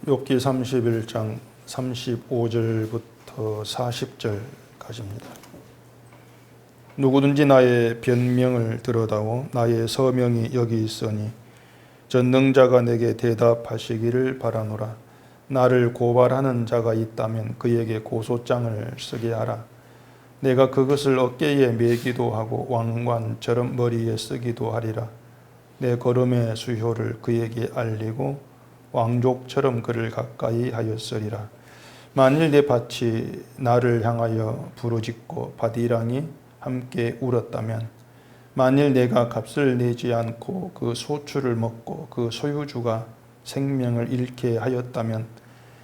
욥기 31장 35절부터 40절까지입니다. 누구든지 나의 변명을 들어다오 나의 서명이 여기 있으니 전능자가 내게 대답하시기를 바라노라. 나를 고발하는 자가 있다면 그에게 고소장을 쓰게 하라. 내가 그것을 어깨에 매기도 하고 왕관처럼 머리에 쓰기도 하리라. 내 걸음의 수효를 그에게 알리고 왕족처럼 그를 가까이 하였으리라. 만일 내 밭이 나를 향하여 부르짖고 밭이랑이 함께 울었다면, 만일 내가 값을 내지 않고 그 소출을 먹고 그 소유주가 생명을 잃게 하였다면,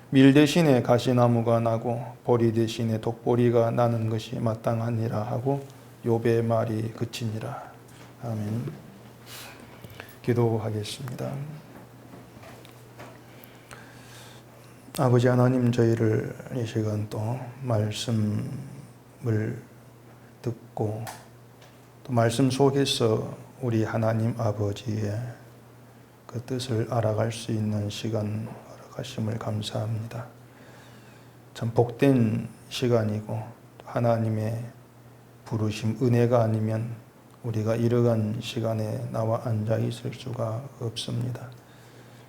밀 대신에 가시나무가 나고 보리 대신에 독보리가 나는 것이 마땅하니라 하고 욥의 말이 그치니라. 아멘. 기도하겠습니다. 아버지 하나님, 저희를 이 시간 또 말씀을 듣고 또 말씀 속에서 우리 하나님 아버지의 그 뜻을 알아갈 수 있는 시간 허락하심을 감사합니다. 참 복된 시간이고 하나님의 부르심, 은혜가 아니면 우리가 이러한 시간에 나와 앉아 있을 수가 없습니다.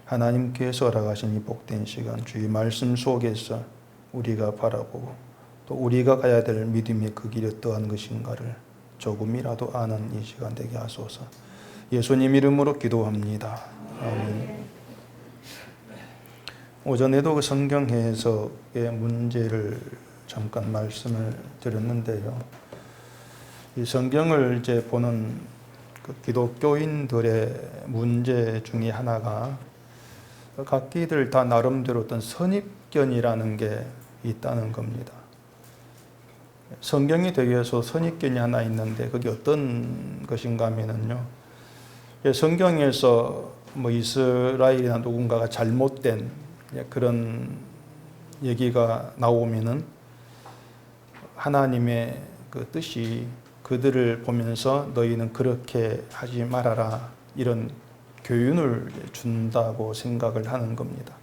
하나님께서 허락하신 이 복된 시간, 주의 말씀 속에서 우리가 바라보고 또 우리가 가야 될 믿음의 그 길이 어떠한 것인가를 조금이라도 아는 이 시간 되게 하소서. 예수님 이름으로 기도합니다. 아멘. 오전에도 그 성경 해석의 문제를 잠깐 말씀을 드렸는데요. 이 성경을 이제 보는 그 기독교인들의 문제 중에 하나가 각기들 다 나름대로 어떤 선입견이라는 게 있다는 겁니다. 성경에 대해서 선입견이 하나 있는데 그게 어떤 것인가 하면요. 성경에서 뭐 이스라엘이나 누군가가 잘못된 그런 얘기가 나오면은 하나님의 그 뜻이 그들을 보면서 너희는 그렇게 하지 말아라, 이런 교훈을 준다고 생각을 하는 겁니다.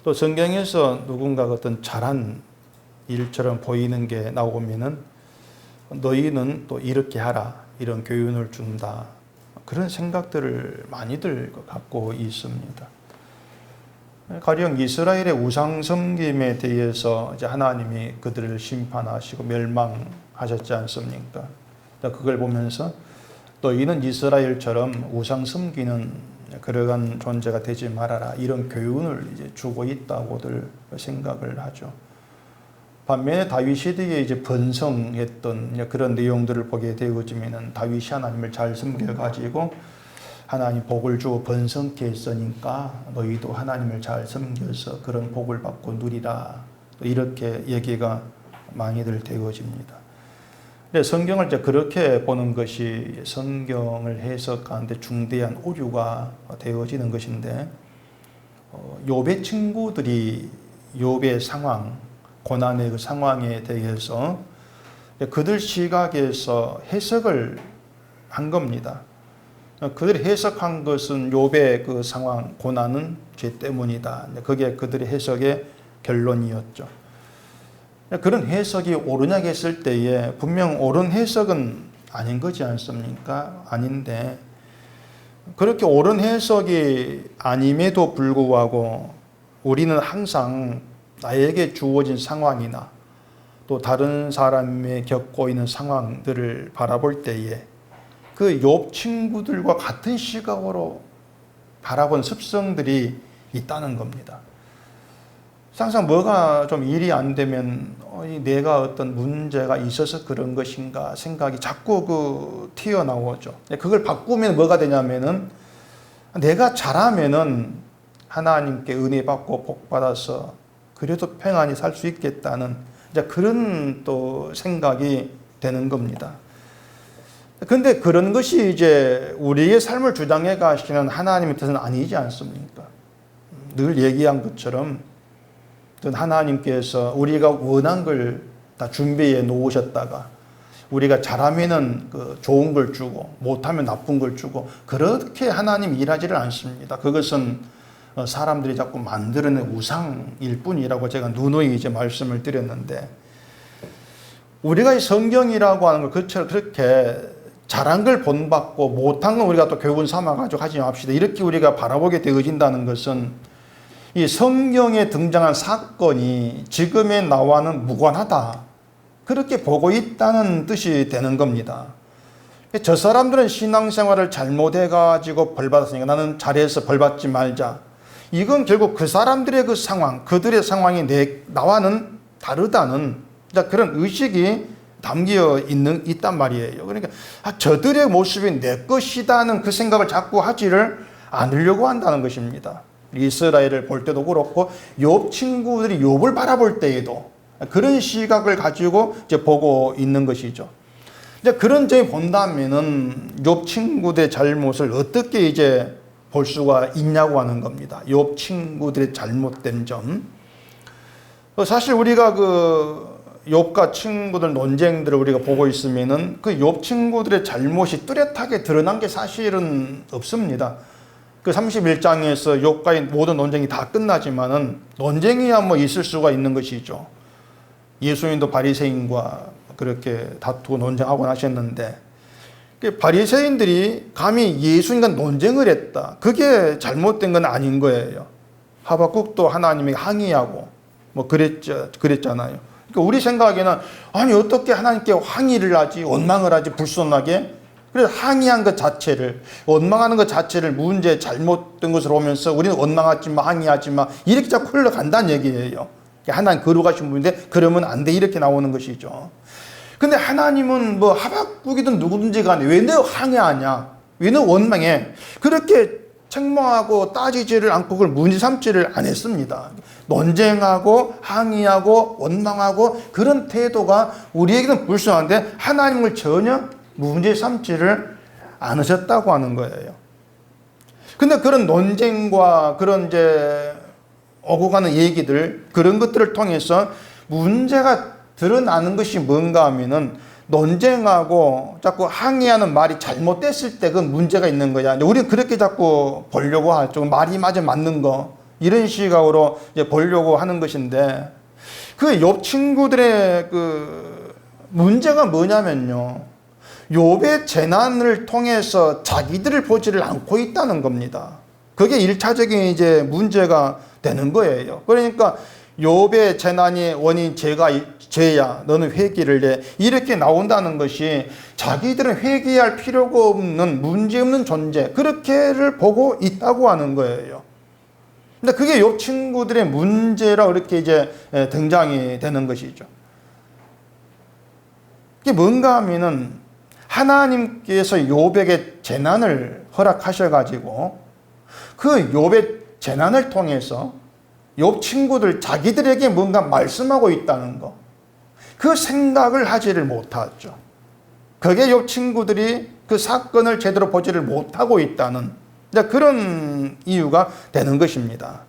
또 성경에서 누군가가 어떤 잘한 일처럼 보이는 게 나오면은 너희는 또 이렇게 하라, 이런 교훈을 준다, 그런 생각들을 많이들 갖고 있습니다. 가령 이스라엘의 우상 섬김에 대해서 이제 하나님이 그들을 심판하시고 멸망하셨지 않습니까? 그걸 보면서 너희는 이스라엘처럼 우상 섬기는 그러한 존재가 되지 말아라, 이런 교훈을 이제 주고 있다고들 생각을 하죠. 반면에 다윗 시대에 이제 번성했던 그런 내용들을 보게 되어지면은 다윗이 하나님을 잘 섬겨가지고 하나님 복을 주어 번성케 했으니까 너희도 하나님을 잘 섬겨서 그런 복을 받고 누리라, 이렇게 얘기가 많이들 되어집니다. 근데 성경을 이제 그렇게 보는 것이 성경을 해석하는데 중대한 오류가 되어지는 것인데, 욥의 친구들이 욥의 상황, 고난의 그 상황에 대해서 그들 시각에서 해석을 한 겁니다. 그들이 해석한 것은 욥의 그 상황, 고난은 죄 때문이다. 그게 그들의 해석의 결론이었죠. 그런 해석이 옳으냐 했을 때에 분명 옳은 해석은 아닌 거지 않습니까? 아닌데, 그렇게 옳은 해석이 아님에도 불구하고 우리는 항상 나에게 주어진 상황이나 또 다른 사람이 겪고 있는 상황들을 바라볼 때에 그 욥 친구들과 같은 시각으로 바라본 습성들이 있다는 겁니다. 항상 뭐가 좀 일이 안 되면 내가 어떤 문제가 있어서 그런 것인가 생각이 자꾸 튀어나오죠. 그걸 바꾸면 뭐가 되냐면은 내가 잘하면은 하나님께 은혜 받고 복 받아서 그래도 평안히 살 수 있겠다는 이제 그런 또 생각이 되는 겁니다. 근데 그런 것이 이제 우리의 삶을 주장해 가시는 하나님의 뜻은 아니지 않습니까? 늘 얘기한 것처럼 하나님께서 우리가 원한 걸 다 준비해 놓으셨다가 우리가 잘하면은 그 좋은 걸 주고 못하면 나쁜 걸 주고 그렇게 하나님 일하지를 않습니다. 그것은 사람들이 자꾸 만들어낸 우상일 뿐이라고 제가 누누이 이제 말씀을 드렸는데, 우리가 이 성경이라고 하는 걸 그렇게 잘한 걸 본받고 못한 건 우리가 또 교훈 삼아가지고 하지 맙시다, 이렇게 우리가 바라보게 되어진다는 것은 이 성경에 등장한 사건이 지금의 나와는 무관하다, 그렇게 보고 있다는 뜻이 되는 겁니다. 저 사람들은 신앙생활을 잘못해가지고 벌받았으니까 나는 잘해서 벌받지 말자, 이건 결국 그 사람들의 그 상황, 그들의 상황이 나와는 다르다는 그런 의식이 담겨 있단 말이에요. 그러니까 저들의 모습이 내 것이다는 그 생각을 자꾸 하지를 않으려고 한다는 것입니다. 이스라엘을 볼 때도 그렇고 욥 친구들이 욥을 바라볼 때에도 그런 시각을 가지고 이제 보고 있는 것이죠. 이제 그런 점이 본다면은 욥 친구들의 잘못을 어떻게 이제 볼 수가 있냐고 하는 겁니다. 욥 친구들의 잘못된 점. 사실 우리가 욥과 친구들 논쟁들을 우리가 보고 있으면은 욥 친구들의 잘못이 뚜렷하게 드러난 게 사실은 없습니다. 31장에서 욥과의 모든 논쟁이 다 끝나지만은 논쟁이야 뭐 있을 수가 있는 것이죠. 예수님도 바리새인과 그렇게 다투고 논쟁하고 하셨는데, 바리새인들이 감히 예수님과 논쟁을 했다, 그게 잘못된 건 아닌 거예요. 하박국도 하나님에게 항의하고 뭐 그랬잖아요. 그러니까 우리 생각에는 아니 어떻게 하나님께 항의를 하지, 원망을 하지, 불손하게. 그래서 항의한 것 자체를, 원망하는 것 자체를 문제 잘못된 것으로 보면서 우리는 원망하지 마, 항의하지 마, 이렇게 자꾸 흘러간다는 얘기예요. 하나님 거룩하신 분인데 그러면 안 돼, 이렇게 나오는 것이죠. 근데 하나님은 뭐 하박국이든 누구든지 간에 왜 너 항의하냐, 왜 너 원망해, 그렇게 책망하고 따지지를 않고 그걸 문제 삼지를 안 했습니다. 논쟁하고 항의하고 원망하고 그런 태도가 우리에게는 불쌍한데 하나님을 전혀 문제 삼지를 않으셨다고 하는 거예요. 근데 그런 논쟁과 그런 이제 오고 가는 얘기들, 그런 것들을 통해서 문제가 드러나는 것이 뭔가 하면은 논쟁하고 자꾸 항의하는 말이 잘못됐을 때 그건 문제가 있는 거야. 우리는 그렇게 자꾸 보려고 하죠. 말이 맞는 거, 이런 시각으로 이제 보려고 하는 것인데, 욥 친구들의 문제가 뭐냐면요, 욥의 재난을 통해서 자기들을 보지를 않고 있다는 겁니다. 그게 1차적인 이제 문제가 되는 거예요. 그러니까 욥의 재난의 원인 죄야, 너는 회개를 해, 이렇게 나온다는 것이 자기들은 회개할 필요가 없는 문제없는 존재, 그렇게를 보고 있다고 하는 거예요. 근데 그게 욥 친구들의 문제라 그렇게 이제 등장이 되는 것이죠. 이게 뭔가 하면은 하나님께서 욥에게 재난을 허락하셔가지고 그 욥의 재난을 통해서 욥 친구들 자기들에게 뭔가 말씀하고 있다는 거, 그 생각을 하지를 못하죠. 그게 욥 친구들이 그 사건을 제대로 보지를 못하고 있다는 그런 이유가 되는 것입니다.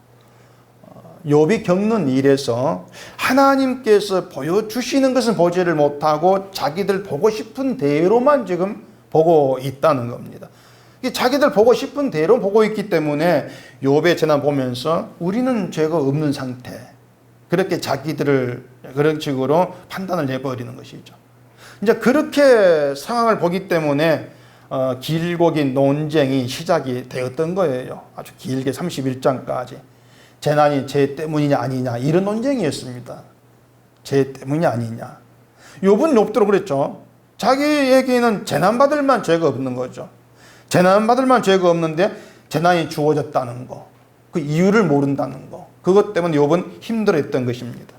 욥이 겪는 일에서 하나님께서 보여주시는 것은 보지를 못하고 자기들 보고 싶은 대로만 지금 보고 있다는 겁니다. 자기들 보고 싶은 대로 보고 있기 때문에 욥의 재난 보면서 우리는 죄가 없는 상태, 그렇게 자기들을 그런 식으로 판단을 해버리는 것이죠. 이제 그렇게 상황을 보기 때문에 길고 긴 논쟁이 시작이 되었던 거예요. 아주 길게 31장까지. 재난이 죄 때문이냐 아니냐, 이런 논쟁이었습니다. 죄 때문이 아니냐. 욥은 욥대로 그랬죠. 자기에게는 재난받을 만 죄가 없는 거죠. 재난받을 만 죄가 없는데 재난이 주어졌다는 거, 그 이유를 모른다는 거, 그것 때문에 욥은 힘들어했던 것입니다.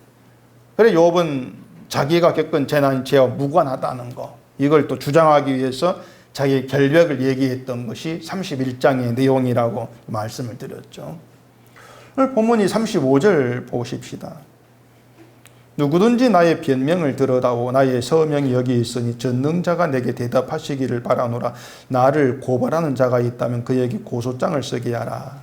그래서 욥은 자기가 겪은 재난이 죄와 무관하다는 거, 이걸 또 주장하기 위해서 자기의 결백을 얘기했던 것이 31장의 내용이라고 말씀을 드렸죠. 오늘 본문이 35절 보십시다. 누구든지 나의 변명을 들어다오 나의 서명이 여기 있으니 전능자가 내게 대답하시기를 바라노라. 나를 고발하는 자가 있다면 그에게 고소장을 쓰게 하라.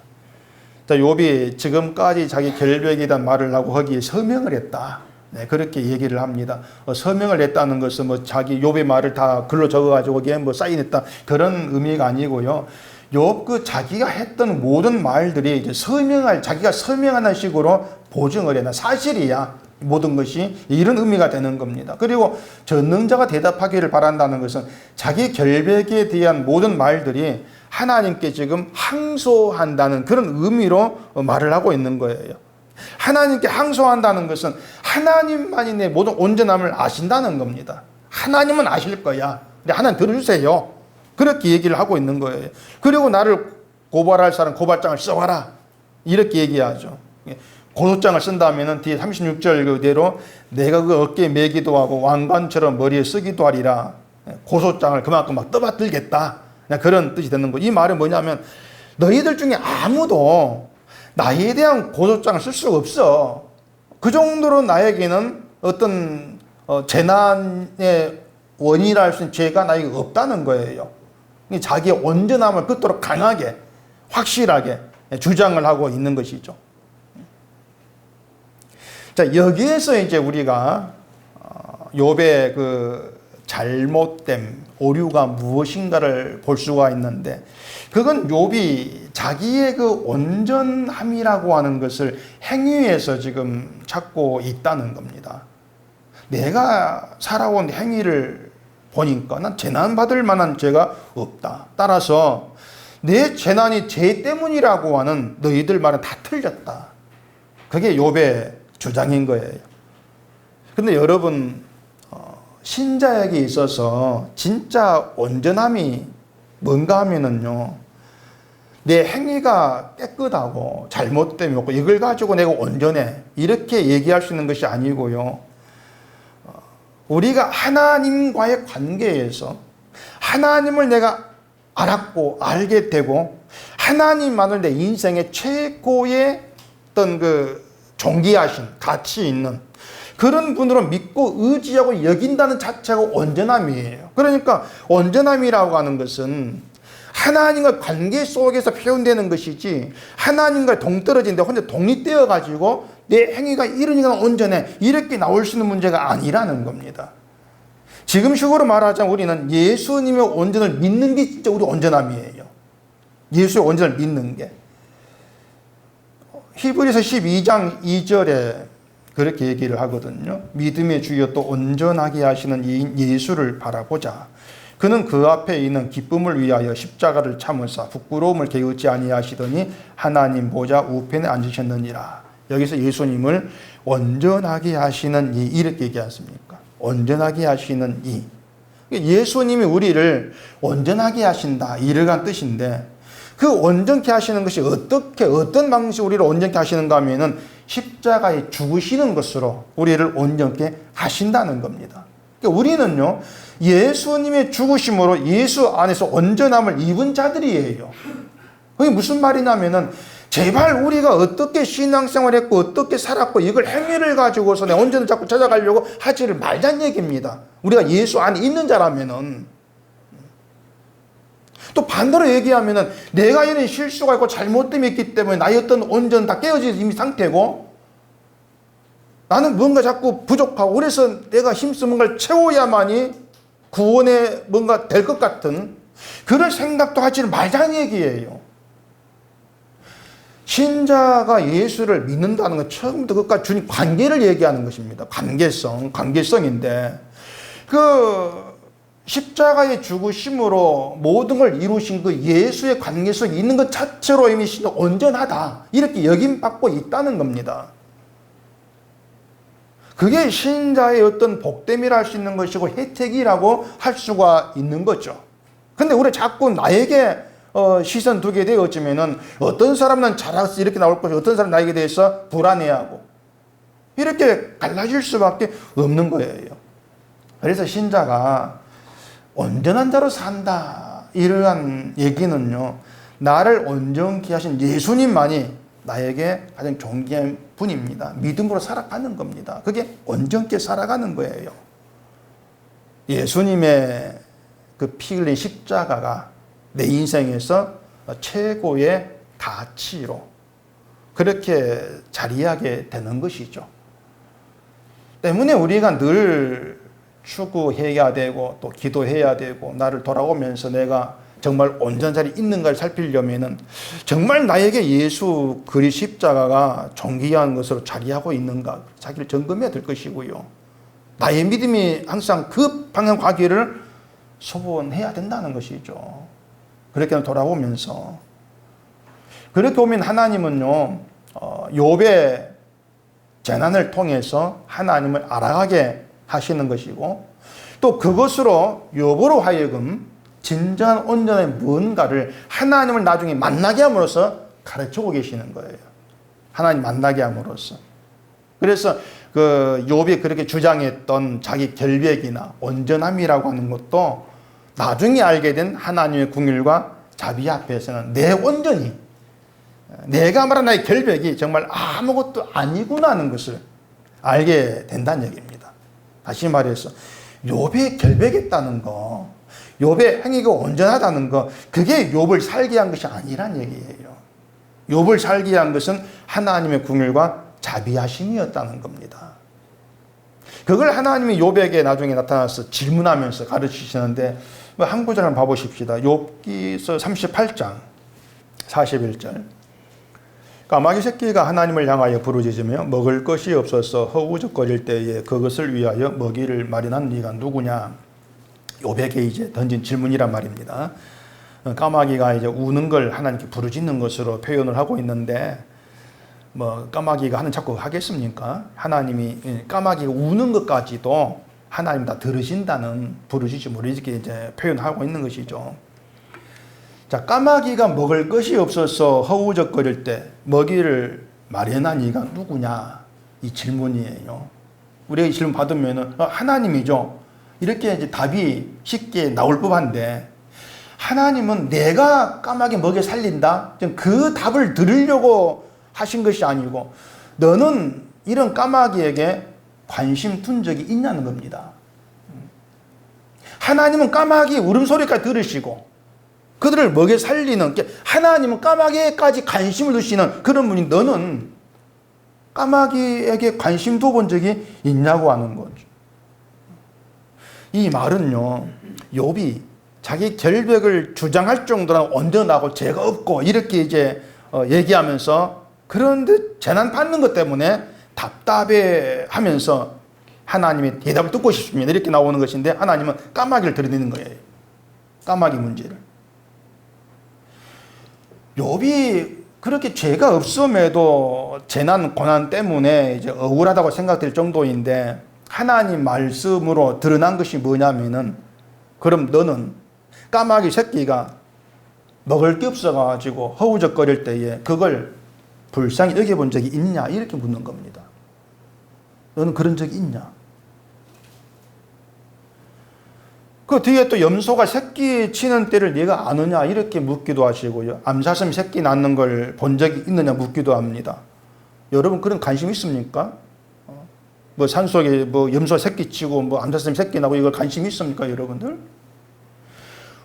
욥이 지금까지 자기 결백에 대한 말을 하고 거기에 서명을 했다. 네, 그렇게 얘기를 합니다. 서명을 했다는 것은 뭐 자기 욥의 말을 다 글로 적어가지고 거기에 뭐 사인했다, 그런 의미가 아니고요. 욥 그 자기가 했던 모든 말들이 이제 자기가 서명하는 식으로 보증을 해. 나 사실이야. 모든 것이 이런 의미가 되는 겁니다. 그리고 전능자가 대답하기를 바란다는 것은 자기 결백에 대한 모든 말들이 하나님께 지금 항소한다는 그런 의미로 말을 하고 있는 거예요. 하나님께 항소한다는 것은 하나님만이 내 모든 온전함을 아신다는 겁니다. 하나님은 아실 거야. 근데 하나님 들어주세요. 그렇게 얘기를 하고 있는 거예요. 그리고 나를 고발할 사람 고발장을 써와라. 이렇게 얘기하죠. 고소장을 쓴다면 뒤에 36절 그대로 내가 그 어깨에 매기도 하고 왕관처럼 머리에 쓰기도 하리라. 고소장을 그만큼 막 떠받들겠다. 그런 뜻이 되는 거예요. 이 말은 뭐냐면 너희들 중에 아무도 나에 대한 고소장을 쓸 수가 없어. 그 정도로 나에게는 어떤 재난의 원인이라 할 수 있는 죄가 나에게 없다는 거예요. 자기의 온전함을 그토록 강하게 확실하게 주장을 하고 있는 것이죠. 자, 여기에서 이제 우리가 욥의 그 잘못됨, 오류가 무엇인가를 볼 수가 있는데 그건 욥이 자기의 그 온전함이라고 하는 것을 행위에서 지금 찾고 있다는 겁니다. 내가 살아온 행위를 보니까 난 재난받을 만한 죄가 없다. 따라서 내 재난이 죄 때문이라고 하는 너희들 말은 다 틀렸다. 그게 욥의 주장인 거예요. 근데 여러분, 신자에게 있어서 진짜 온전함이 뭔가 하면은요, 내 행위가 깨끗하고 잘못됨이 없고 이걸 가지고 내가 온전해 이렇게 얘기할 수 있는 것이 아니고요, 우리가 하나님과의 관계에서 하나님을 내가 알았고 알게 되고 하나님만을 내 인생의 최고의 어떤 그 존귀하신 가치 있는 그런 분으로 믿고 의지하고 여긴다는 자체가 온전함이에요. 그러니까 온전함이라고 하는 것은 하나님과 관계 속에서 표현되는 것이지 하나님과 동떨어진데 혼자 독립되어 가지고 내 행위가 이러니까 온전해 이렇게 나올 수 있는 문제가 아니라는 겁니다. 지금 식으로 말하자면 우리는 예수님의 온전을 믿는 게 진짜 우리 온전함이에요. 예수의 온전을 믿는 게. 히브리서 12장 2절에 그렇게 얘기를 하거든요. 믿음의 주여 또 온전하게 하시는 이인 예수를 바라보자. 그는 그 앞에 있는 기쁨을 위하여 십자가를 참으사 부끄러움을 개의치 아니하시더니 하나님 보좌 우편에 앉으셨느니라. 여기서 예수님을 온전하게 하시는 이 이렇게 얘기하지 않습니까? 온전하게 하시는 이. 예수님이 우리를 온전하게 하신다 이러한 뜻인데 그 온전케 하시는 것이 어떤 방식으로 우리를 온전케 하시는가 하면은 십자가에 죽으시는 것으로 우리를 온전케 하신다는 겁니다. 그러니까 우리는요, 예수님의 죽으심으로 예수 안에서 온전함을 입은 자들이에요. 그게 무슨 말이냐면은 제발 우리가 어떻게 신앙생활 했고 어떻게 살았고 이걸 행위를 가지고서 내 온전을 자꾸 찾아가려고 하지를 말자는 얘기입니다. 우리가 예수 안에 있는 자라면은. 또 반대로 얘기하면은 내가 이런 실수가 있고 잘못됨이 있기 때문에 나의 어떤 온전 다 깨어진 이미 상태고 나는 뭔가 자꾸 부족하고 그래서 내가 힘써 뭔가를 채워야만이 구원에 뭔가 될 것 같은 그런 생각도 하지를 말자는 얘기예요. 신자가 예수를 믿는다는 건 처음부터 끝까지 주님 관계를 얘기하는 것입니다. 관계성인데 그 십자가의 죽으심으로 모든 걸 이루신 그 예수의 관계성이 있는 것 자체로 이미 신은 온전하다 이렇게 여김받고 있다는 겁니다. 그게 신자의 어떤 복됨이라 할 수 있는 것이고 혜택이라고 할 수가 있는 거죠. 근데 우리 자꾸 나에게 시선 두게 되어지면은 어떤 사람은 잘해서 이렇게 나올 것이고 어떤 사람은 나에게 대해서 불안해하고 이렇게 갈라질 수밖에 없는 거예요. 그래서 신자가 온전한 자로 산다 이러한 얘기는요, 나를 온전케 하신 예수님만이 나에게 가장 존귀한 분입니다. 믿음으로 살아가는 겁니다. 그게 온전케 살아가는 거예요. 예수님의 그 피 흘린 십자가가 내 인생에서 최고의 가치로 그렇게 자리하게 되는 것이죠. 때문에 우리가 늘 추구해야 되고 또 기도해야 되고 나를 돌아오면서 내가 정말 온전한 자리에 있는가를 살피려면은 정말 나에게 예수 그리 십자가가 존귀한 것으로 자리하고 있는가 자기를 점검해야 될 것이고요. 나의 믿음이 항상 그 방향 가기를 소원해야 된다는 것이죠. 그렇게 돌아보면서 그렇게 보면 하나님은요 욥의 재난을 통해서 하나님을 알아가게 하시는 것이고 또 그것으로 욥으로 하여금 진정한 온전의 무언가를 하나님을 나중에 만나게 함으로써 가르치고 계시는 거예요. 하나님 만나게 함으로써. 그래서 그 욥이 그렇게 주장했던 자기 결백이나 온전함이라고 하는 것도 나중에 알게 된 하나님의 긍휼과 자비 앞에서는 내 온전히 내가 말한 나의 결백이 정말 아무것도 아니구나 하는 것을 알게 된다는 얘기입니다. 다시 말해서 욥이 결백했다는 거, 욥의 행위가 온전하다는 거, 그게 욥을 살게 한 것이 아니란 얘기예요. 욥을 살게 한 것은 하나님의 긍휼과 자비하심이었다는 겁니다. 그걸 하나님이 욥에게 나중에 나타나서 질문하면서 가르치시는데 한 구절 한번 봐보십시다. 욥기서 38장 41절. 까마귀 새끼가 하나님을 향하여 부르짖으며 먹을 것이 없어서 허우적거릴 때에 그것을 위하여 먹이를 마련한 네가 누구냐? 욥에게 이제 던진 질문이란 말입니다. 까마귀가 이제 우는 걸 하나님께 부르짖는 것으로 표현을 하고 있는데 뭐 까마귀가 하는 자꾸 하겠습니까? 하나님이 까마귀가 우는 것까지도 하나님 다 들으신다는 부르짖음으로 이렇게 이제 표현하고 있는 것이죠. 자, 까마귀가 먹을 것이 없어서 허우적거릴 때 먹이를 마련한 이가 누구냐? 이 질문이에요. 우리가 이 질문 받으면은 하나님이죠. 이렇게 이제 답이 쉽게 나올 법한데 하나님은 내가 까마귀 먹여 살린다? 그 답을 들으려고 하신 것이 아니고 너는 이런 까마귀에게 관심 둔 적이 있냐는 겁니다. 하나님은 까마귀 울음소리까지 들으시고 그들을 먹여 살리는 하나님은 까마귀에까지 관심을 두시는 그런 분이 너는 까마귀에게 관심 둬본 적이 있냐고 하는 거죠. 이 말은요 욥이 자기 결백을 주장할 정도로 온전하고 죄가 없고 이렇게 이제 얘기하면서 그런데 재난 받는 것 때문에 답답해 하면서 하나님의 대답을 듣고 싶습니다 이렇게 나오는 것인데 하나님은 까마귀를 들이대는 거예요. 까마귀 문제를. 욥이 그렇게 죄가 없음에도 재난 고난 때문에 이제 억울하다고 생각될 정도인데 하나님 말씀으로 드러난 것이 뭐냐면은 그럼 너는 까마귀 새끼가 먹을 게 없어가지고 허우적거릴 때에 그걸 불쌍히 여겨본 적이 있냐 이렇게 묻는 겁니다. 너는 그런 적이 있냐? 그 뒤에 또 염소가 새끼 치는 때를 네가 아느냐 이렇게 묻기도 하시고요. 암사슴이 새끼 낳는 걸 본 적이 있느냐 묻기도 합니다. 여러분 그런 관심 있습니까? 뭐 산속에 뭐 염소 새끼 치고 뭐 암사슴 새끼 나고 이걸 관심 있습니까 여러분들?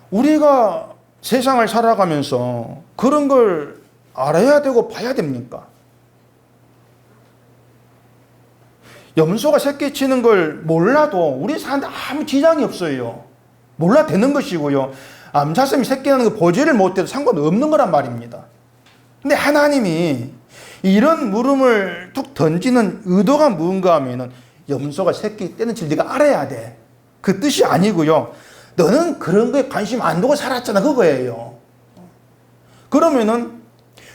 우리가 세상을 살아가면서 그런 걸 알아야 되고 봐야 됩니까? 염소가 새끼 치는 걸 몰라도 우리 사는데 아무 지장이 없어요. 몰라 되는 것이고요. 암사슴이 새끼 나는 거 보지를 못해도 상관없는 거란 말입니다. 근데 하나님이 이런 물음을 툭 던지는 의도가 무언가 하면은 염소가 새끼 떼는 줄 네가 알아야 돼. 그 뜻이 아니고요. 너는 그런 거에 관심 안 두고 살았잖아 그거예요. 그러면은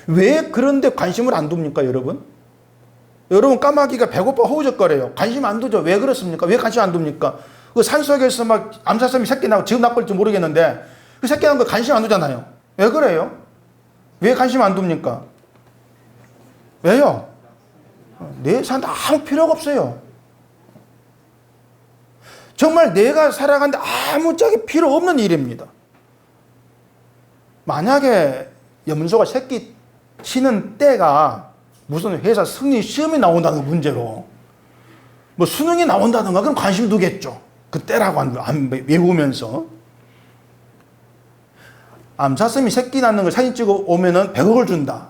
왜 그런 데 관심을 안 둡니까 여러분? 여러분 까마귀가 배고파 허우적거려요. 관심 안 두죠. 왜 그렇습니까? 왜 관심 안 둡니까? 그 산속에서 막 암사슴이 새끼 나고 지금 나쁠지 모르겠는데 그 새끼 나는 거 관심 안 두잖아요. 왜 그래요? 왜 관심 안 둡니까? 왜요? 내 사는데 아무 필요가 없어요. 정말 내가 살아가는데 아무짝에 필요 없는 일입니다. 만약에 염소가 새끼 치는 때가 무슨 회사 승리 시험이 나온다는 문제로 뭐 수능이 나온다든가 그럼 관심 두겠죠. 그 때라고 외우면서 암사슴이 새끼 낳는 걸 사진 찍어 오면은 100억을 준다.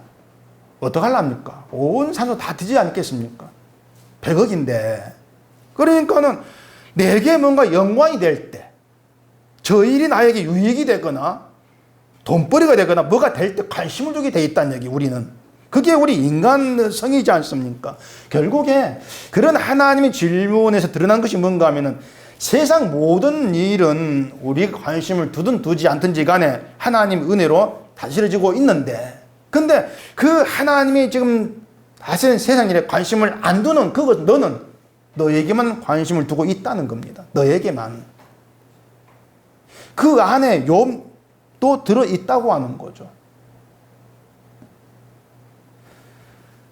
어떡하랍니까? 온 산소 다 뒤지지 않겠습니까? 100억인데. 그러니까는 내게 뭔가 영광이 될 때, 저 일이 나에게 유익이 되거나 돈벌이가 되거나 뭐가 될 때 관심을 두게 돼 있다는 얘기, 우리는. 그게 우리 인간성이지 않습니까? 결국에 그런 하나님의 질문에서 드러난 것이 뭔가 하면은 세상 모든 일은 우리가 관심을 두든 두지 않든지 간에 하나님 은혜로 다스려지고 있는데, 근데 그 하나님이 지금 다스리는 세상 일에 관심을 안 두는 그것, 너는 너에게만 관심을 두고 있다는 겁니다. 너에게만. 그 안에 욥도 들어있다고 하는 거죠.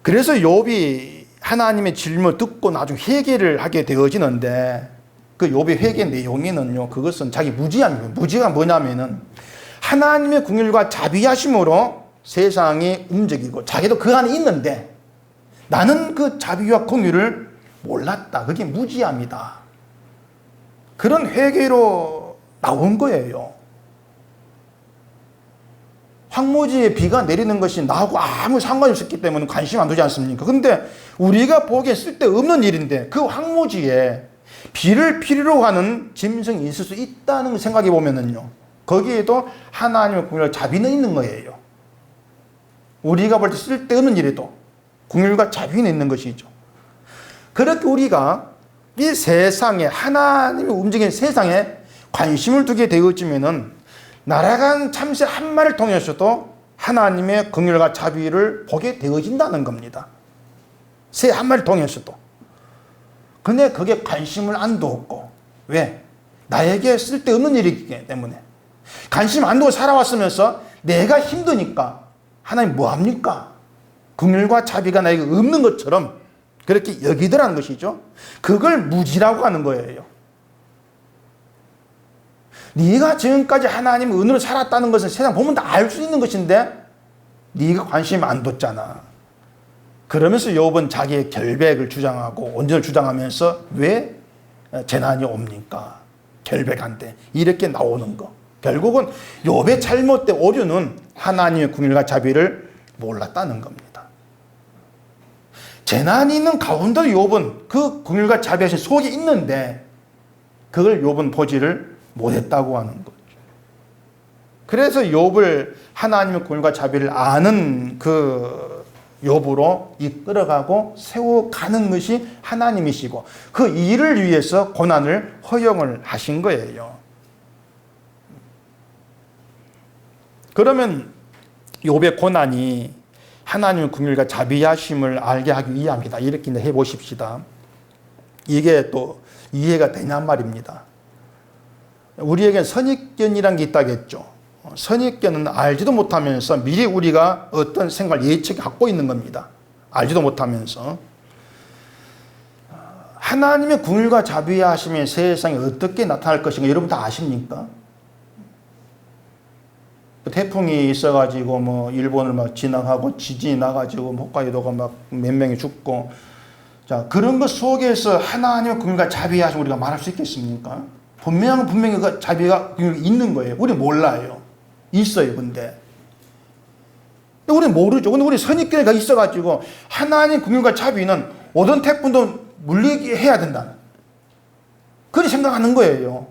그래서 욥이 하나님의 질문을 듣고 나중에 회개를 하게 되어지는데, 그 욥의 회개 내용에는요, 그것은 자기 무지함이에요. 무지가 뭐냐면은 하나님의 긍휼과 자비하심으로 세상이 움직이고 자기도 그 안에 있는데 나는 그 자비와 긍휼을 몰랐다. 그게 무지함이다. 그런 회개로 나온 거예요. 황무지에 비가 내리는 것이 나하고 아무 상관이 없었기 때문에 관심 안 두지 않습니까? 근데 우리가 보기에 쓸데없는 일인데 그 황무지에 비를 필요로 하는 짐승이 있을 수 있다는 걸 생각해 보면은요, 거기에도 하나님의 긍휼과 자비는 있는 거예요. 우리가 볼 때 쓸데없는 일에도 긍휼과 자비는 있는 것이죠. 그렇게 우리가 이 세상에, 하나님이 움직이는 세상에 관심을 두게 되어지면은 날아간 참새 한 마리를 통해서도 하나님의 긍휼과 자비를 보게 되어진다는 겁니다. 새 한 마리를 통해서도. 근데 그게 관심을 안 두었고, 왜? 나에게 쓸데없는 일이기 때문에. 관심 안 두고 살아왔으면서 내가 힘드니까 하나님 뭐합니까? 긍휼과 자비가 나에게 없는 것처럼 그렇게 여기더라는 것이죠. 그걸 무지라고 하는 거예요. 네가 지금까지 하나님의 은혜로 살았다는 것은 세상 보면 다 알 수 있는 것인데 네가 관심 안 뒀잖아. 그러면서 욥은 자기의 결백을 주장하고 온전을 주장하면서 왜 재난이 옵니까? 결백한데 이렇게 나오는 거. 결국은 욥의 잘못된 오류는 하나님의 긍휼과 자비를 몰랐다는 겁니다. 재난이 있는 가운데 욥은 그 긍휼과 자비하신 속에 있는데 그걸 욥은 보지를 못했다고 하는 거죠. 그래서 욥을 하나님의 긍휼과 자비를 아는 그 욥으로 이끌어가고 세워가는 것이 하나님이시고 그 일을 위해서 고난을 허용을 하신 거예요. 그러면 욥의 고난이 하나님의 긍휼과 자비하심을 알게 하기 위함이다. 이렇게 해보십시다. 이게 또 이해가 되냔 말입니다. 우리에겐 선입견이란 게 있다겠죠. 선입견은 알지도 못하면서 미리 우리가 어떤 생각을 예측해 갖고 있는 겁니다. 알지도 못하면서. 하나님의 긍휼과 자비하심이 세상에 어떻게 나타날 것인가 여러분 다 아십니까? 태풍이 있어가지고 뭐 일본을 막 지나가고 지진이 나가지고 홋카이도가 막 몇 명이 죽고, 자 그런 것 속에서 하나님의 긍휼과 자비하심 우리가 말할 수 있겠습니까? 분명히 그 자비가 있는 거예요. 우리 몰라요. 있어요. 근데 우리 모르죠. 근데 우리 선입견이 있어가지고 하나님 긍휼과 자비는 오던 태풍도 물리게 해야 된다. 그렇게 생각하는 거예요.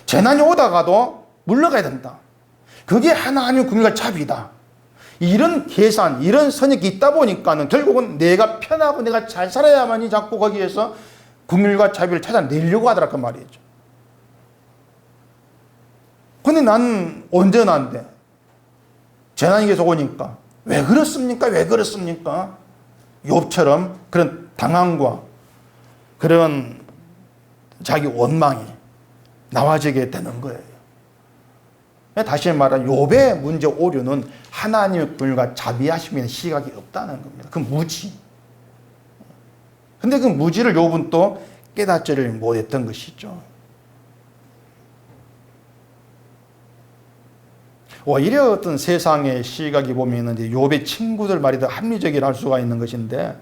재난이 오다가도 물러가야 된다. 그게 하나님의 긍휼과 자비다. 이런 계산, 이런 선입견이 있다 보니까는 결국은 내가 편하고 내가 잘 살아야만이 자꾸 거기에서 긍휼과 자비를 찾아내려고 하더라 그 말이죠. 근데 나는 온전한데 재난이 계속 오니까 왜 그렇습니까? 왜 그렇습니까? 욥처럼 그런 당황과 그런 자기 원망이 나와지게 되는 거예요. 다시 말하면 욥의 문제 오류는 하나님의 긍휼과 자비하심에는 시각이 없다는 겁니다. 그 무지. 근데 그 무지를 욥은 또 깨닫지를 못했던 것이죠. 오히려 어떤 세상의 시각이 보면은 욥의 친구들 말이 더 합리적이라 할 수가 있는 것인데,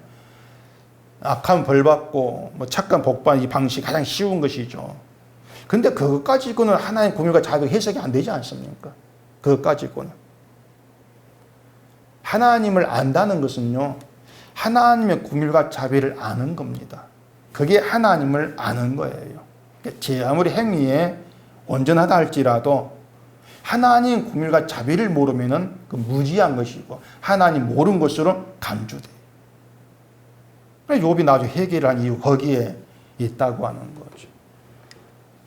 악한 벌 받고 뭐 착한 복 받는 이 방식이 가장 쉬운 것이죠. 근데 그것 가지고는 하나님 긍휼과 자비가 해석이 안 되지 않습니까? 그것 가지고는. 하나님을 안다는 것은요, 하나님의 긍휼과 자비를 아는 겁니다. 그게 하나님을 아는 거예요. 제 아무리 행위에 온전하다 할지라도 하나님 긍휼과 자비를 모르면은 그 무지한 것이고 하나님 모르는 것으로 간주돼. 욥이 나중에 회개를 한 이유 거기에 있다고 하는 거죠.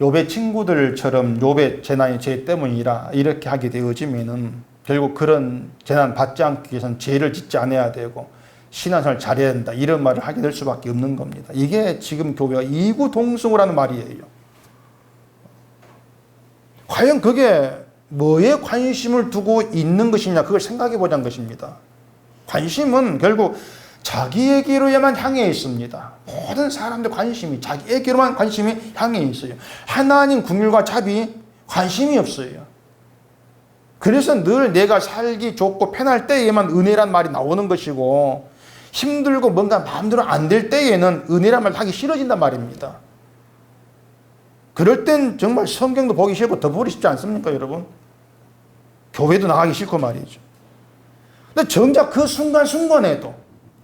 욥의 친구들처럼 욥의 재난이 죄 때문이라 이렇게 하게 되어지면은 결국 그런 재난 받지 않기 위해서는 죄를 짓지 않아야 되고 신앙생활을 잘해야 된다 이런 말을 하게 될 수밖에 없는 겁니다. 이게 지금 교회가 이구동성을 하는 말이에요. 과연 그게 뭐에 관심을 두고 있는 것이냐 그걸 생각해 보자는 것입니다. 관심은 결국 자기에게로야만 향해 있습니다. 모든 사람들 관심이 자기에게로만 관심이 향해 있어요. 하나님 긍휼과 자비 관심이 없어요. 그래서 늘 내가 살기 좋고 편할 때에만 은혜란 말이 나오는 것이고 힘들고 뭔가 마음대로 안 될 때에는 은혜란 말 하기 싫어진단 말입니다. 그럴 땐 정말 성경도 보기 싫고 더 보기 쉽지 않습니까 여러분? 교회도 나가기 싫고 말이죠. 근데 정작 그 순간순간에도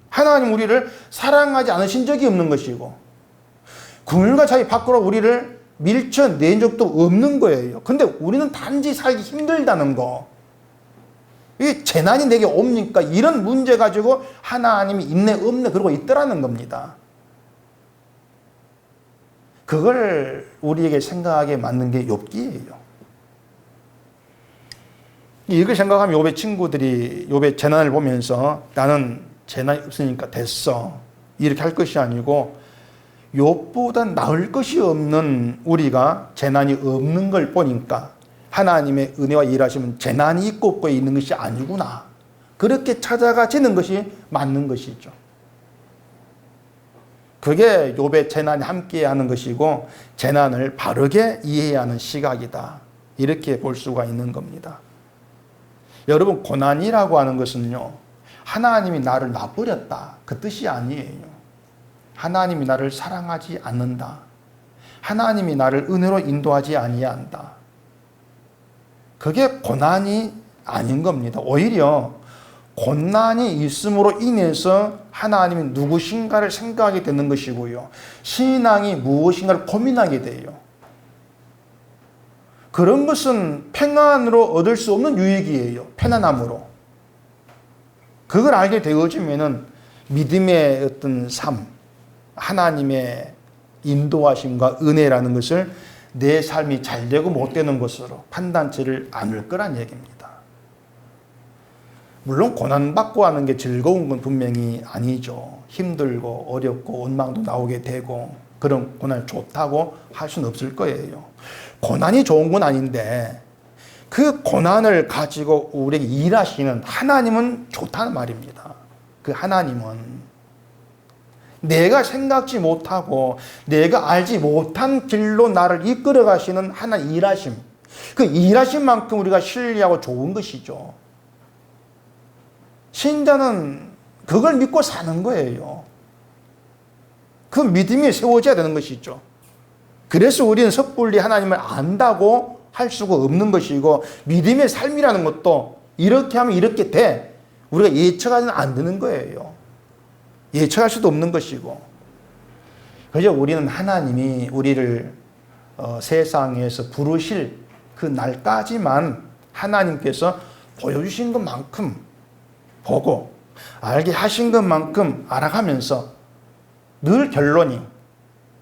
하나님 우리를 사랑하지 않으신 적이 없는 것이고 긍휼과 자비 밖으로 우리를 밀쳐낸 적도 없는 거예요. 근데 우리는 단지 살기 힘들다는 거. 이 재난이 내게 옵니까? 이런 문제 가지고 하나님이 있네 없네 그러고 있더라는 겁니다. 그걸 우리에게 생각하게 맞는 게 욥기예요. 이걸 생각하면 욥의 친구들이 욥의 재난을 보면서 나는 재난이 없으니까 됐어 이렇게 할 것이 아니고 욥보다 나을 것이 없는 우리가 재난이 없는 걸 보니까 하나님의 은혜와 일하시면 재난이 있고 없고에 있는 것이 아니구나 그렇게 찾아가지는 것이 맞는 것이죠. 그게 욥의 재난이 함께하는 것이고 재난을 바르게 이해해야 하는 시각이다 이렇게 볼 수가 있는 겁니다. 여러분 고난이라고 하는 것은요 하나님이 나를 놔버렸다 그 뜻이 아니에요. 하나님이 나를 사랑하지 않는다. 하나님이 나를 은혜로 인도하지 아니한다. 그게 고난이 아닌 겁니다. 오히려 고난이 있음으로 인해서 하나님이 누구신가를 생각하게 되는 것이고요. 신앙이 무엇인가를 고민하게 돼요. 그런 것은 평안으로 얻을 수 없는 유익이에요. 편안함으로. 그걸 알게 되어지면은 믿음의 어떤 삶, 하나님의 인도하심과 은혜라는 것을 내 삶이 잘 되고 못 되는 것으로 판단치를 않을 거란 얘기입니다. 물론 고난받고 하는 게 즐거운 건 분명히 아니죠. 힘들고 어렵고 원망도 나오게 되고 그런 고난이 좋다고 할 수는 없을 거예요. 고난이 좋은 건 아닌데 그 고난을 가지고 우리에게 일하시는 하나님은 좋다는 말입니다. 그 하나님은 내가 생각지 못하고 내가 알지 못한 길로 나를 이끌어 가시는 하나님 일하심. 그 일하신 만큼 우리가 신뢰하고 좋은 것이죠. 신자는 그걸 믿고 사는 거예요. 그 믿음이 세워져야 되는 것이죠. 그래서 우리는 섣불리 하나님을 안다고 할 수가 없는 것이고 믿음의 삶이라는 것도 이렇게 하면 이렇게 돼. 우리가 예측하지는 안 되는 거예요. 예측할 수도 없는 것이고 그저 우리는 하나님이 우리를 세상에서 부르실 그 날까지만 하나님께서 보여주신 것만큼 보고 알게 하신 것만큼 알아가면서 늘 결론이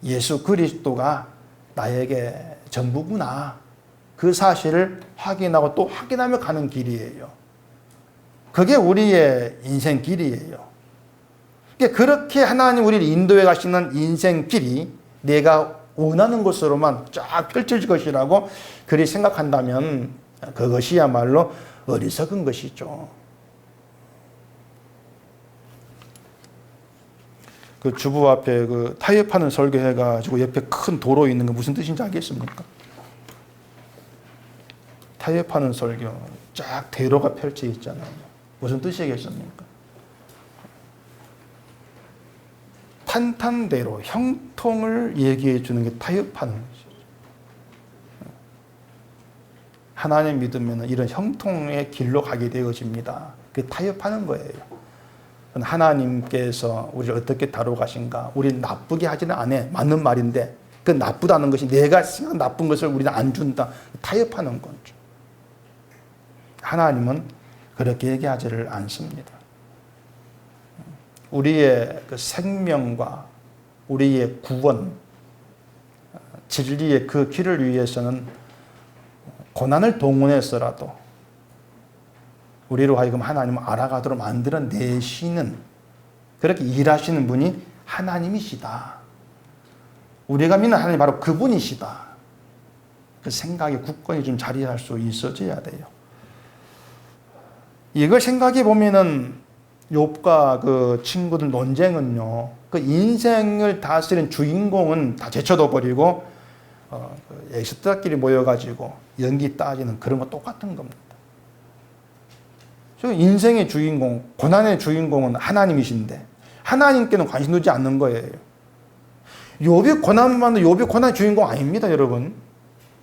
예수 그리스도가 나에게 전부구나 그 사실을 확인하고 또 확인하며 가는 길이에요. 그게 우리의 인생 길이에요. 그렇게 하나님 우리를 인도해 가시는 인생 길이 내가 원하는 것으로만 쫙 펼쳐질 것이라고 그리 생각한다면 그것이야말로 어리석은 것이죠. 그 주부 앞에 그 타협하는 설교해가지고 옆에 큰 도로 있는 거 무슨 뜻인지 알겠습니까? 타협하는 설교 쫙 대로가 펼쳐 있잖아요. 무슨 뜻이겠습니까? 탄탄대로 형통을 얘기해 주는 게 타협하는 것이죠. 하나님 믿으면 이런 형통의 길로 가게 되어집니다. 그게 타협하는 거예요. 하나님께서 우리를 어떻게 다뤄가신가? 우리를 나쁘게 하지는 않아. 맞는 말인데 그 나쁘다는 것이 내가 생각한 나쁜 것을 우리는 안 준다. 타협하는 거죠. 하나님은 그렇게 얘기하지를 않습니다. 우리의 그 생명과 우리의 구원, 진리의 그 길을 위해서는 고난을 동원해서라도 우리로 하여금 하나님을 알아가도록 만들어내시는, 그렇게 일하시는 분이 하나님이시다. 우리가 믿는 하나님이 바로 그분이시다. 그 생각에 굳건히 좀 자리할 수 있어져야 돼요. 이걸 생각해 보면은 욥과 그 친구들 논쟁은요, 그 인생을 다스린 주인공은 다 제쳐둬 버리고 엑스트라끼리 모여가지고 연기 따지는 그런 거 똑같은 겁니다. 인생의 주인공, 고난의 주인공은 하나님이신데 하나님께는 관심 두지 않는 거예요. 욥이 고난만 욥이 고난의 주인공 아닙니다, 여러분.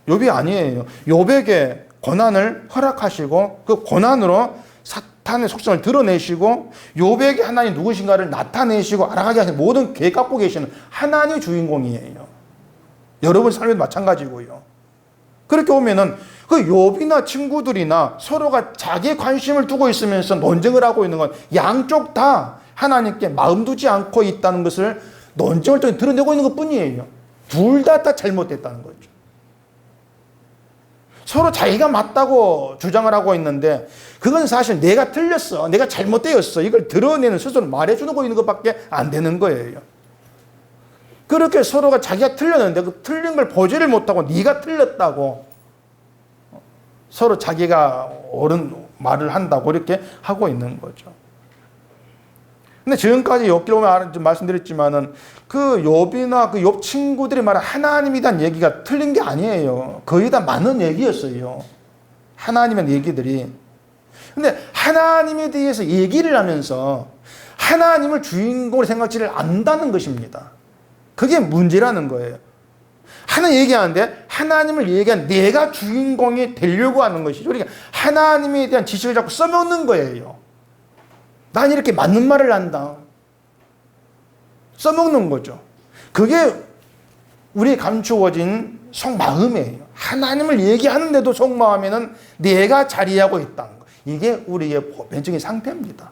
욥이 아니에요. 욥에게 고난을 허락하시고 그 고난으로 사탄의 속성을 드러내시고 욥에게 하나님 누구신가를 나타내시고 알아가게 하시는 모든 계획 갖고 계시는 하나님의 주인공이에요. 여러분 삶에도 마찬가지고요. 그렇게 보면은 그 욥이나 친구들이나 서로가 자기의 관심을 두고 있으면서 논쟁을 하고 있는 건 양쪽 다 하나님께 마음 두지 않고 있다는 것을 논쟁을 통해 드러내고 있는 것 뿐이에요. 둘 다 잘못됐다는 거죠. 서로 자기가 맞다고 주장을 하고 있는데 그건 사실 내가 틀렸어, 내가 잘못되었어, 이걸 드러내는, 스스로 말해주고 있는 것밖에 안 되는 거예요. 그렇게 서로가 자기가 틀렸는데 그 틀린 걸 보지를 못하고 네가 틀렸다고 서로 자기가 옳은 말을 한다고 이렇게 하고 있는 거죠. 근데 지금까지 욥기를 보면 말씀드렸지만은 그 욥이나 그 욥 친구들이 말한 하나님에 대한 얘기가 틀린 게 아니에요. 거의 다 맞는 얘기였어요. 하나님의 얘기들이. 근데 하나님에 대해서 얘기를 하면서 하나님을 주인공으로 생각지를 않는다는 것입니다. 그게 문제라는 거예요. 하나님 얘기하는데 하나님을 얘기한 내가 주인공이 되려고 하는 것이죠. 그러니까 하나님에 대한 지식을 자꾸 써먹는 거예요. 난 이렇게 맞는 말을 한다. 써먹는 거죠. 그게 우리의 감추어진 속마음이에요. 하나님을 얘기하는데도 속마음에는 내가 자리하고 있다는 거. 이게 우리의 보편적인 상태입니다.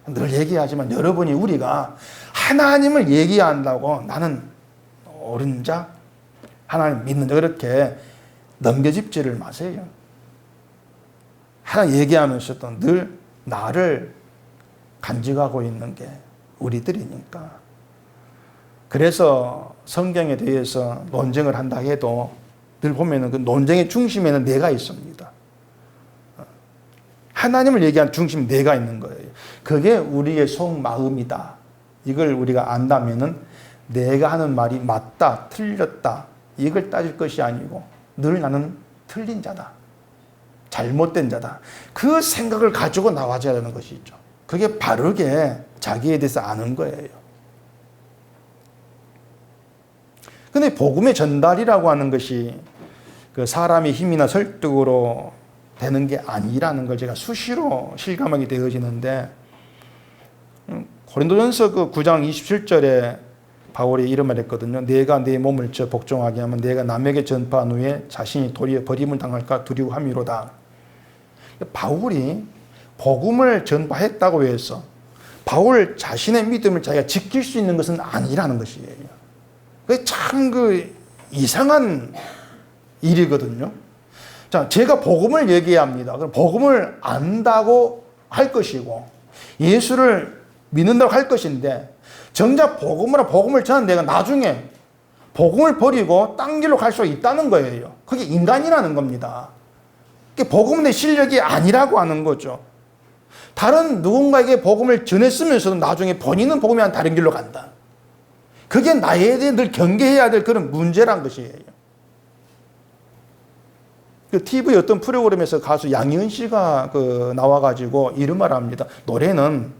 늘 얘기하지만 여러분이 우리가 하나님을 얘기한다고 나는 옳은 자, 하나님 믿는 자 그렇게 넘겨짚지를 마세요. 하나님 얘기하면서도 늘 나를 간직하고 있는 게 우리들이니까. 그래서 성경에 대해서 논쟁을 한다 해도 늘 보면은 그 논쟁의 중심에는 내가 있습니다. 하나님을 얘기한 중심 내가 있는 거예요. 그게 우리의 속마음이다. 이걸 우리가 안다면은 내가 하는 말이 맞다, 틀렸다 이걸 따질 것이 아니고 늘 나는 틀린 자다, 잘못된 자다, 그 생각을 가지고 나와줘야 되는 것이죠. 그게 바르게 자기에 대해서 아는 거예요. 근데 복음의 전달이라고 하는 것이 그 사람의 힘이나 설득으로 되는 게 아니라는 걸 제가 수시로 실감하게 되어지는데, 고린도전서 그 9장 27절에 바울이 이런 말 했거든요. 내가 내 몸을 복종하게 하면 내가 남에게 전파한 후에 자신이 도리어 버림을 당할까 두려워함이로다. 바울이 복음을 전파했다고 해서 바울 자신의 믿음을 자기가 지킬 수 있는 것은 아니라는 것이에요. 그게 참 이상한 일이거든요. 자, 제가 복음을 얘기합니다. 그럼 복음을 안다고 할 것이고 예수를 믿는다고 할 것인데 정작 복음을 전한 내가 나중에 복음을 버리고 딴 길로 갈 수 있다는 거예요. 그게 인간이라는 겁니다. 그게 복음의 실력이 아니라고 하는 거죠. 다른 누군가에게 복음을 전했으면서도 나중에 본인은 복음이 아닌 다른 길로 간다. 그게 나에 대해 늘 경계해야 될 그런 문제란 것이에요. 그 TV 어떤 프로그램에서 가수 양희은 씨가 나와가지고 이런 말을 합니다. 노래는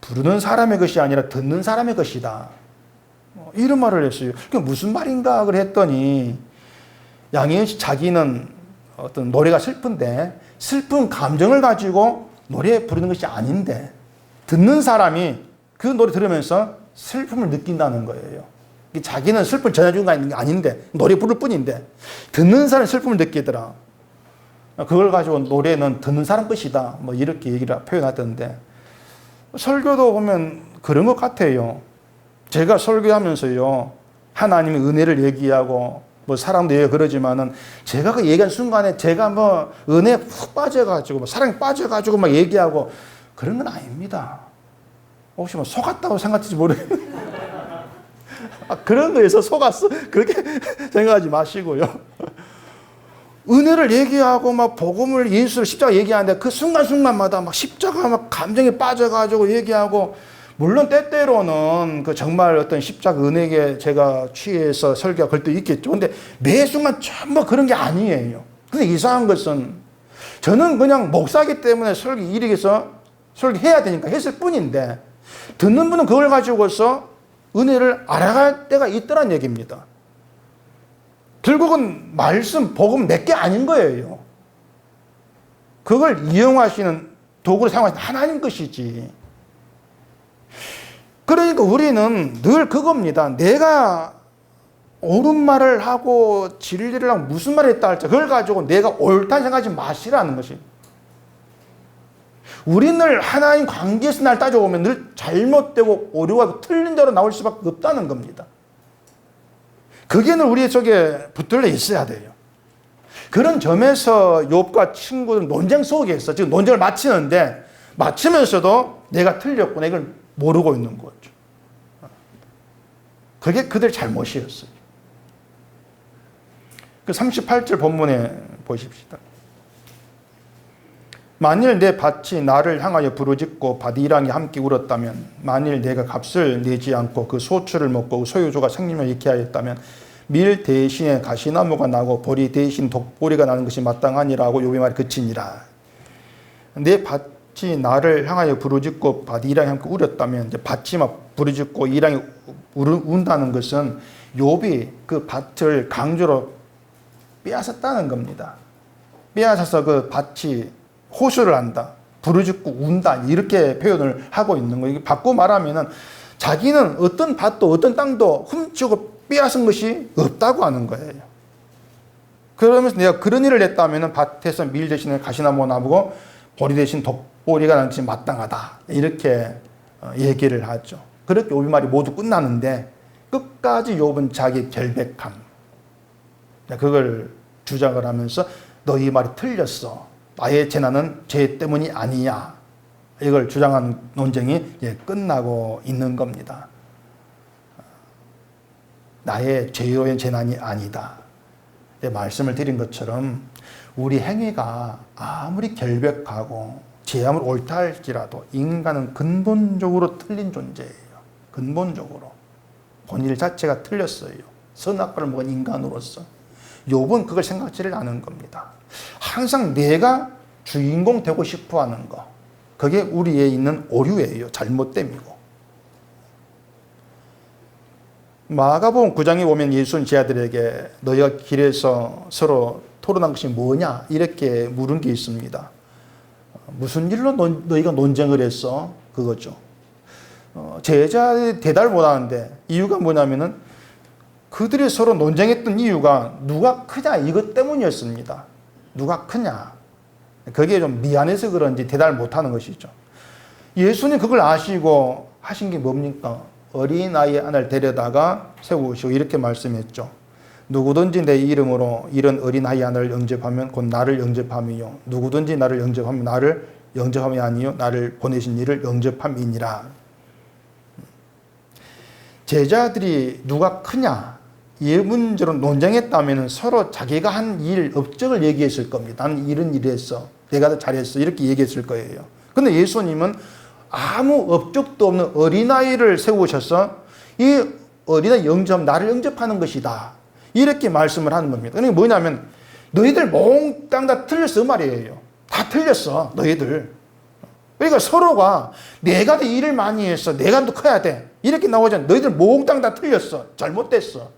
부르는 사람의 것이 아니라 듣는 사람의 것이다. 이런 말을 했어요. 그게 무슨 말인가 했더니 양희은 씨 자기는 어떤 노래가 슬픈데 슬픈 감정을 가지고 노래 부르는 것이 아닌데 듣는 사람이 그 노래 들으면서 슬픔을 느낀다는 거예요. 자기는 슬픔을 전해주는 게 아닌데 노래 부를 뿐인데 듣는 사람이 슬픔을 느끼더라. 그걸 가지고 노래는 듣는 사람 것이다. 뭐 이렇게 얘기를 표현하던데, 설교도 보면 그런 것 같아요. 제가 설교하면서요, 하나님의 은혜를 얘기하고 뭐 사랑도 얘기하고 그러지만은, 제가 그 얘기한 순간에 제가 뭐 은혜에 푹 빠져가지고 뭐 사랑에 빠져가지고 막 얘기하고 그런 건 아닙니다. 혹시 뭐 속았다고 생각할지 모르겠는데 그런 거에서 속았어? 그렇게 생각하지 마시고요. 은혜를 얘기하고 막 복음을, 예수를, 십자가 얘기하는데 그 순간순간마다 막 십자가 막 감정에 빠져가지고 얘기하고, 물론 때때로는 그 정말 어떤 십자가 은혜에 제가 취해서 설교가 그럴 때 있겠죠. 근데 매 순간 전부 그런 게 아니에요. 근데 이상한 것은, 저는 그냥 목사기 때문에 설교 일익에서 설교해야 되니까 했을 뿐인데, 듣는 분은 그걸 가지고서 은혜를 알아갈 때가 있더란 얘기입니다. 결국은 말씀, 복음 몇 개 아닌 거예요. 그걸 이용하시는, 도구로 사용하시는 하나님 것이지. 그러니까 우리는 늘 그겁니다. 내가 옳은 말을 하고 진리를 하고 무슨 말을 했다 할지 그걸 가지고 내가 옳다는 생각하지 마시라는 것이. 우리는 하나님 관계에서 날 따져보면 늘 잘못되고 오류하고 틀린 대로 나올 수밖에 없다는 겁니다. 그게 늘 우리 속에 붙들려 있어야 돼요. 그런 점에서 욥과 친구들 논쟁 속에서 지금 논쟁을 마치는데, 마치면서도 내가 틀렸구나 이걸 모르고 있는 거죠. 그게 그들 잘못이었어요. 그 38절 본문에 보십시다. 만일 내 밭이 나를 향하여 부르짖고 밭이랑이 함께 울었다면, 만일 내가 값을 내지 않고 그 소출을 먹고 그 소유주가 생명을 잃게 하였다면, 밀 대신에 가시나무가 나고 보리 대신 독보리가 나는 것이 마땅하니라고 욥의 말이 그치니라. 내 밭이 나를 향하여 부르짖고 밭이랑이 함께 울었다면, 이제 밭이 막 부르짖고 이랑이 운다는 것은 욥이 그 밭을 강제로 빼앗았다는 겁니다. 빼앗아서 그 밭이 호소를 한다, 부르짖고 운다, 이렇게 표현을 하고 있는 거예요. 바꿔 말하면은 자기는 어떤 밭도 어떤 땅도 훔치고 빼앗은 것이 없다고 하는 거예요. 그러면서 내가 그런 일을 했다면 밭에서 밀 대신에 가시나무가 나오고 보리 대신 독보리가 나는 것이 마땅하다, 이렇게 얘기를 하죠. 그렇게 욥의 말이 모두 끝나는데, 끝까지 욥은 자기 결백함, 그걸 주장을 하면서 너희 말이 틀렸어, 나의 재난은 죄 때문이 아니야, 이걸 주장하는 논쟁이 끝나고 있는 겁니다. 나의 죄로 인한 재난이 아니다. 말씀을 드린 것처럼 우리 행위가 아무리 결백하고 제 아무리 옳다 할지라도 인간은 근본적으로 틀린 존재예요. 근본적으로 본질 자체가 틀렸어요. 선악과를 먹은 인간으로서. 욥은 그걸 생각지를 않은 겁니다. 항상 내가 주인공 되고 싶어 하는 거, 그게 우리에 있는 오류예요. 잘못됨이고. 마가복음 9장에 보면 예수는 제자들에게 너희가 길에서 서로 토론한 것이 뭐냐, 이렇게 물은 게 있습니다. 무슨 일로 너희가 논쟁을 했어? 그거죠. 제자들이 대답을 못 하는데, 이유가 뭐냐면은 그들이 서로 논쟁했던 이유가 누가 크냐, 이것 때문이었습니다. 누가 크냐. 그게 좀 미안해서 그런지 대답을 못 하는 것이죠. 예수님 그걸 아시고 하신 게 뭡니까? 어린아이 하나를 데려다가 세우시고 이렇게 말씀했죠. 누구든지 내 이름으로 이런 어린아이 하나를 영접하면 곧 나를 영접함이요, 누구든지 나를 영접하면 나를 영접함이 아니요 나를 보내신 이를 영접함이니라. 제자들이 누가 크냐, 이 문제로 논쟁했다면 서로 자기가 한 일, 업적을 얘기했을 겁니다. 나는 이런 일을 했어, 내가 더 잘했어, 이렇게 얘기했을 거예요. 근데 예수님은 아무 업적도 없는 어린아이를 세우셔서 이 어린아이 영접, 나를 영접하는 것이다, 이렇게 말씀을 하는 겁니다. 그러니까 뭐냐면 너희들 몽땅 다 틀렸어 말이에요. 다 틀렸어 너희들. 그러니까 서로가 내가 더 일을 많이 했어, 내가 더 커야 돼, 이렇게 나오잖아. 너희들 몽땅 다 틀렸어, 잘못됐어,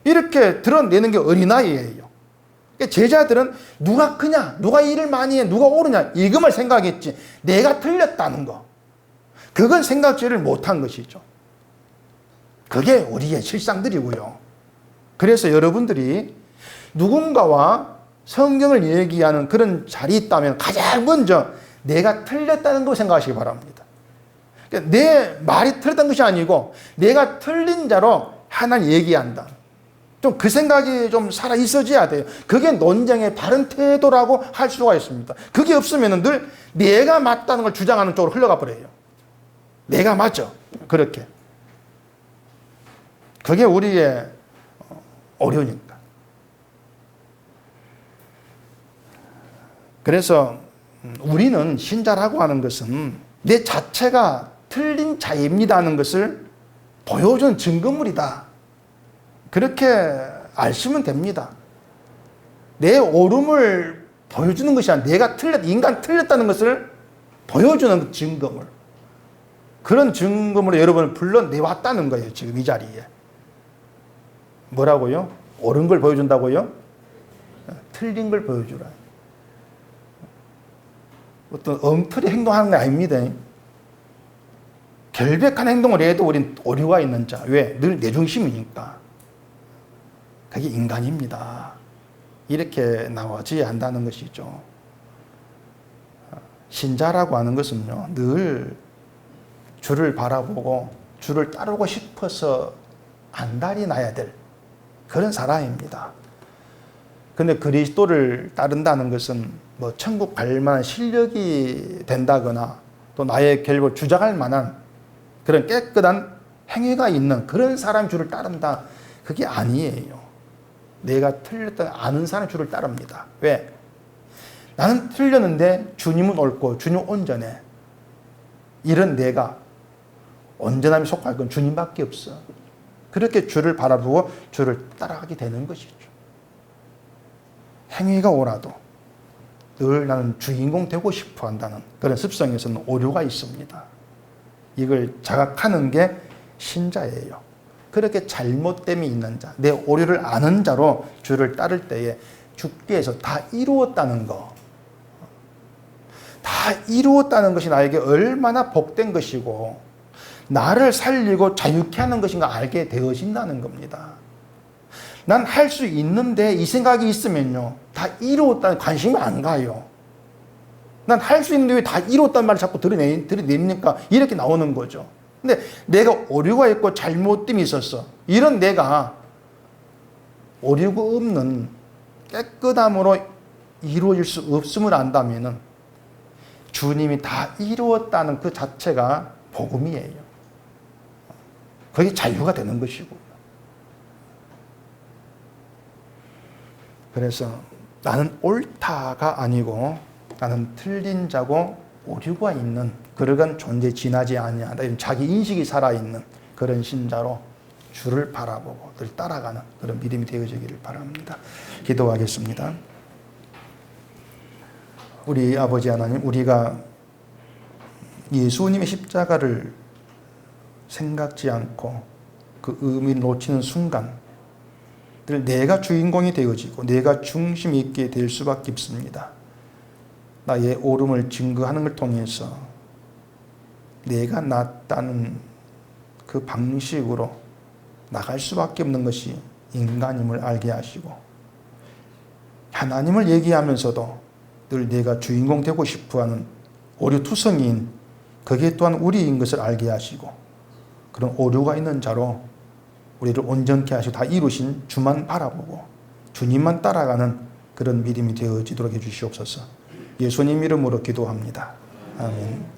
이렇게 드러내는 게 어린아이예요. 그러니까 제자들은 누가 크냐, 누가 일을 많이 해, 누가 옳으냐, 이것만 생각했지 내가 틀렸다는 거, 그건 생각지를 못한 것이죠. 그게 우리의 실상들이고요. 그래서 여러분들이 누군가와 성경을 얘기하는 그런 자리에 있다면 가장 먼저 내가 틀렸다는 거 생각하시기 바랍니다. 그러니까 내 말이 틀렸다는 것이 아니고 내가 틀린 자로 하나님 얘기한다. 좀 그 생각이 좀 살아 있어져야 돼요. 그게 논쟁의 바른 태도라고 할 수가 있습니다. 그게 없으면 늘 내가 맞다는 걸 주장하는 쪽으로 흘러가 버려요. 내가 맞죠. 그렇게. 그게 우리의 어려우니까. 그래서 우리는 신자라고 하는 것은 내 자체가 틀린 자입니다 하는 것을 보여준 증거물이다. 그렇게 아시면 됩니다. 내 옳음을 보여주는 것이 아니라 내가 인간 틀렸다는 것을 보여주는 증거물. 그런 증거물에 여러분을 불러내왔다는 거예요. 지금 이 자리에. 뭐라고요? 옳은 걸 보여준다고요? 틀린 걸 보여주라. 어떤 엉터리 행동하는 게 아닙니다. 결백한 행동을 해도 우린 오류가 있는 자. 왜? 늘 내 중심이니까. 그게 인간입니다. 이렇게 나와줘야 한다는 것이죠. 신자라고 하는 것은요, 늘 주를 바라보고 주를 따르고 싶어서 안달이 나야 될 그런 사람입니다. 근데 그리스도를 따른다는 것은 뭐 천국 갈 만한 실력이 된다거나 또 나의 결국을 주장할 만한 그런 깨끗한 행위가 있는 그런 사람 주를 따른다. 그게 아니에요. 내가 틀렸다 아는 사람 주를 따릅니다. 왜? 나는 틀렸는데 주님은 옳고 주님은 온전해. 이런 내가 온전함에 속할 건 주님밖에 없어. 그렇게 주를 바라보고 주를 따라가게 되는 것이죠. 행위가 오라도 늘 나는 주인공 되고 싶어 한다는 그런 습성에서는 오류가 있습니다. 이걸 자각하는 게 신자예요. 그렇게 잘못됨이 있는 자, 내 오류를 아는 자로 주를 따를 때에 주께서 다 이루었다는 거, 다 이루었다는 것이 나에게 얼마나 복된 것이고 나를 살리고 자유케 하는 것인가 알게 되어진다는 겁니다. 난 할 수 있는데 이 생각이 있으면요, 다 이루었다는 관심이 안 가요. 난 할 수 있는데 왜 다 이루었다는 말을 자꾸 들이냅니까? 이렇게 나오는 거죠. 근데 내가 오류가 있고 잘못됨이 있었어. 이런 내가 오류가 없는 깨끗함으로 이루어질 수 없음을 안다면은 주님이 다 이루었다는 그 자체가 복음이에요. 그게 자유가 되는 것이고. 그래서 나는 옳다가 아니고 나는 틀린 자고 오류가 있는 그러한 존재 지나지 아니하다. 이런 자기 인식이 살아있는 그런 신자로 주를 바라보고 늘 따라가는 그런 믿음이 되어지기를 바랍니다. 기도하겠습니다. 우리 아버지 하나님, 우리가 예수님의 십자가를 생각지 않고 그 의미를 놓치는 순간 늘 내가 주인공이 되어지고 내가 중심 있게 될 수밖에 없습니다. 나의 옳음을 증거하는 걸 통해서 내가 낫다는 그 방식으로 나갈 수밖에 없는 것이 인간임을 알게 하시고 하나님을 얘기하면서도 늘 내가 주인공 되고 싶어하는 오류투성이인 그게 또한 우리인 것을 알게 하시고 그런 오류가 있는 자로 우리를 온전케 하시고 다 이루신 주만 바라보고 주님만 따라가는 그런 믿음이 되어지도록 해주시옵소서. 예수님 이름으로 기도합니다. 아멘.